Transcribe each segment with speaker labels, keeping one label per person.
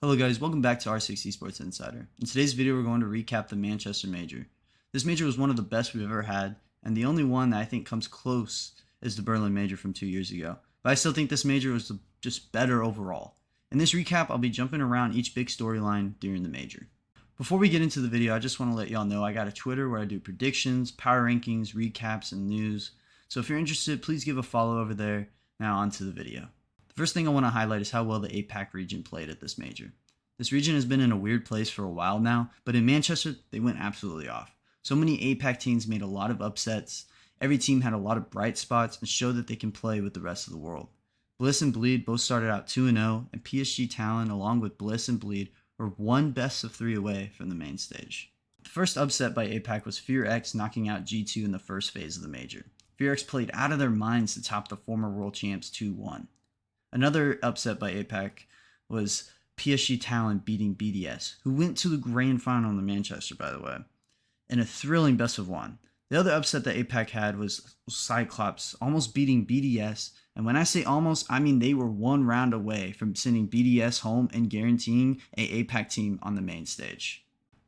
Speaker 1: Hello guys, welcome back to R60 Sports Insider. In today's video we're going to recap the Manchester Major. This major was one of the best we've ever had, and the only one that I think comes close is the Berlin Major from 2 years ago. But I still think this major was just better overall. In this recap, I'll be jumping around each big storyline during the major. Before we get into the video, I just want to let y'all know I got a Twitter where I do predictions, power rankings, recaps, and news. So if you're interested, please give a follow over there. Now on to the video. The first thing I want to highlight is how well the APAC region played at this major. This region has been in a weird place for a while now, but in Manchester, they went absolutely off. So many APAC teams made a lot of upsets. Every team had a lot of bright spots and showed that they can play with the rest of the world. Bliss and Bleed both started out 2-0, and PSG Talon, along with Bliss and Bleed, were one best of 3 away from the main stage. The first upset by APAC was Fear X knocking out G2 in the first phase of the major. Fear X played out of their minds to top the former world champs 2-1. Another upset by APAC was PSG Talon beating BDS, who went to the grand final in Manchester, by the way, in a thrilling best of 1. The other upset that APAC had was Cyclops almost beating BDS, and when I say almost, I mean they were one round away from sending BDS home and guaranteeing a APAC team on the main stage.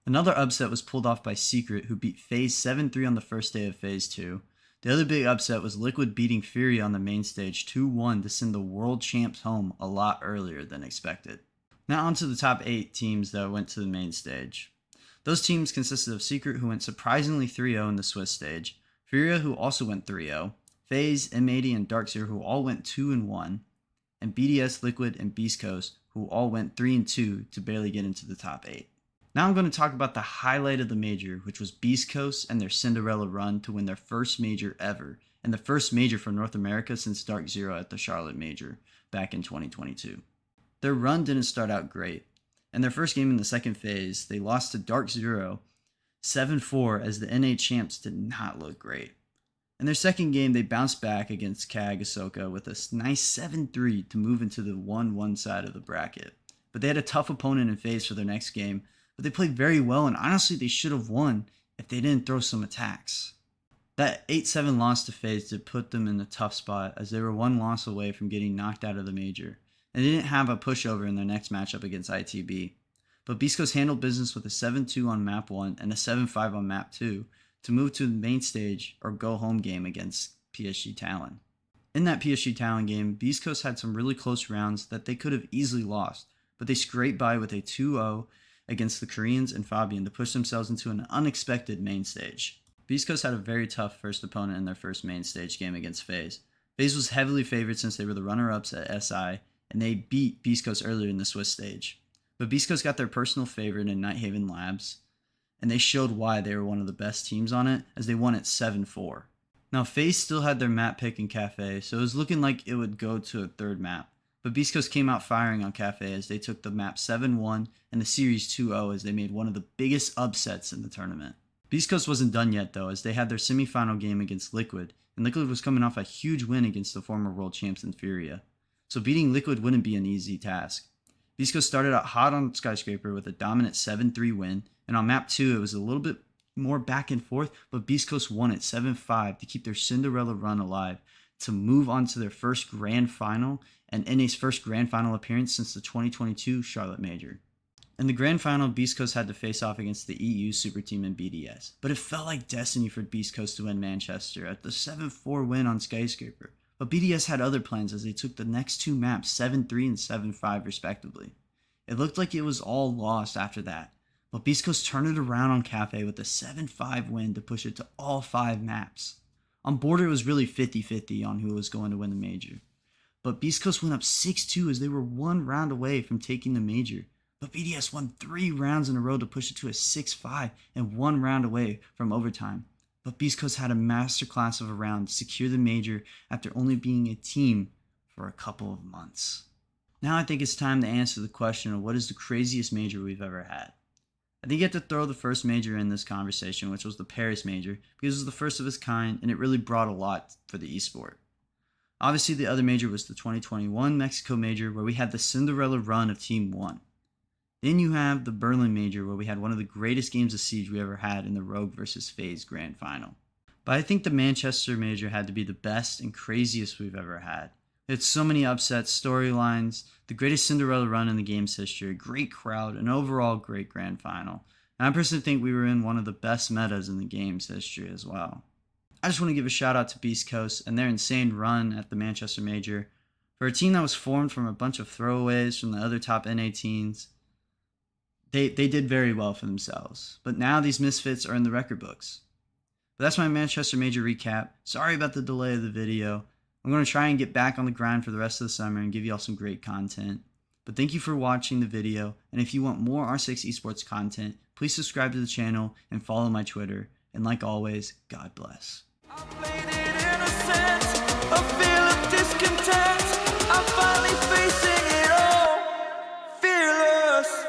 Speaker 1: Another upset was pulled off by Secret, who beat FaZe 7-3 on the first day of Phase 2. The other big upset was Liquid beating Furia on the main stage 2-1 to send the world champs home a lot earlier than expected. Now on to the top 8 teams that went to the main stage. Those teams consisted of Secret, who went surprisingly 3-0 in the Swiss stage, Furia, who also went 3-0, FaZe, M80, and Darkseer, who all went 2-1, and BDS, Liquid, and Beast Coast, who all went 3-2 to barely get into the top 8. Now I'm going to talk about the highlight of the major, which was Beast Coast and their Cinderella run to win their first major ever, and the first major for North America since Dark Zero at the Charlotte Major back in 2022. Their run didn't start out great. In their first game in the second phase, they lost to Dark Zero 7-4 as the NA champs did not look great. In their second game, they bounced back against KAG Ahsoka with a nice 7-3 to move into the 1-1 side of the bracket. But they had a tough opponent in FaZe for their next game, but they played very well, and honestly they should have won if they didn't throw some attacks. That 8-7 loss to FaZe did put them in a tough spot, as they were one loss away from getting knocked out of the major, and they didn't have a pushover in their next matchup against ITB. But Beast Coast handled business with a 7-2 on map 1 and a 7-5 on map 2 to move to the main stage or go home game against PSG Talon. In that PSG Talon game, Beast Coast had some really close rounds that they could have easily lost, but they scraped by with a 2-0 against the Koreans and Fabian to push themselves into an unexpected main stage. Beast Coast had a very tough first opponent in their first main stage game against FaZe. FaZe was heavily favored since they were the runner-ups at SI, and they beat Beast Coast earlier in the Swiss stage. But Beast Coast got their personal favorite in Nighthaven Labs, and they showed why they were one of the best teams on it, as they won it 7-4. Now FaZe still had their map pick in Cafe, so it was looking like it would go to a third map. But Beast Coast came out firing on Cafe as they took the map 7-1 and the series 2-0 as they made one of the biggest upsets in the tournament. Beast Coast wasn't done yet though, as they had their semifinal game against Liquid, and Liquid was coming off a huge win against the former world champs in Furia. So beating Liquid wouldn't be an easy task. Beast Coast started out hot on Skyscraper with a dominant 7-3 win, and on map 2 it was a little bit more back and forth, but Beast Coast won it 7-5 to keep their Cinderella run alive, to move on to their first grand final and NA's first grand final appearance since the 2022 Charlotte Major. In the grand final, Beast Coast had to face off against the EU super team in BDS, but it felt like destiny for Beast Coast to win Manchester at the 7-4 win on Skyscraper. But BDS had other plans as they took the next 2 maps 7-3 and 7-5 respectively. It looked like it was all lost after that, but Beast Coast turned it around on Cafe with a 7-5 win to push it to all 5 maps. On Border, it was really 50-50 on who was going to win the major. But Beast Coast went up 6-2 as they were one round away from taking the major. But BDS won 3 rounds in a row to push it to a 6-5 and 1 round away from overtime. But Beast Coast had a masterclass of a round to secure the major after only being a team for a couple of months. Now I think it's time to answer the question of what is the craziest major we've ever had. I think you have to throw the first major in this conversation, which was the Paris Major, because it was the first of its kind and it really brought a lot for the esport. Obviously the other major was the 2021 Mexico Major, where we had the Cinderella run of Team 1. Then you have the Berlin Major, where we had one of the greatest games of Siege we ever had in the Rogue vs. FaZe Grand Final. But I think the Manchester Major had to be the best and craziest we've ever had. It's so many upsets, storylines, the greatest Cinderella run in the game's history, a great crowd, an overall great grand final. And I personally think we were in one of the best metas in the game's history as well. I just want to give a shout out to Beast Coast and their insane run at the Manchester Major. For a team that was formed from a bunch of throwaways from the other top NA teams, they did very well for themselves. But now these misfits are in the record books. But that's my Manchester Major recap. Sorry about the delay of the video. I'm going to try and get back on the grind for the rest of the summer and give you all some great content. But thank you for watching the video, and if you want more R6 Esports content, please subscribe to the channel and follow my Twitter. And like always, God bless.
Speaker 2: I played it innocent, a feel of discontent. I'm finally facing it all, fearless.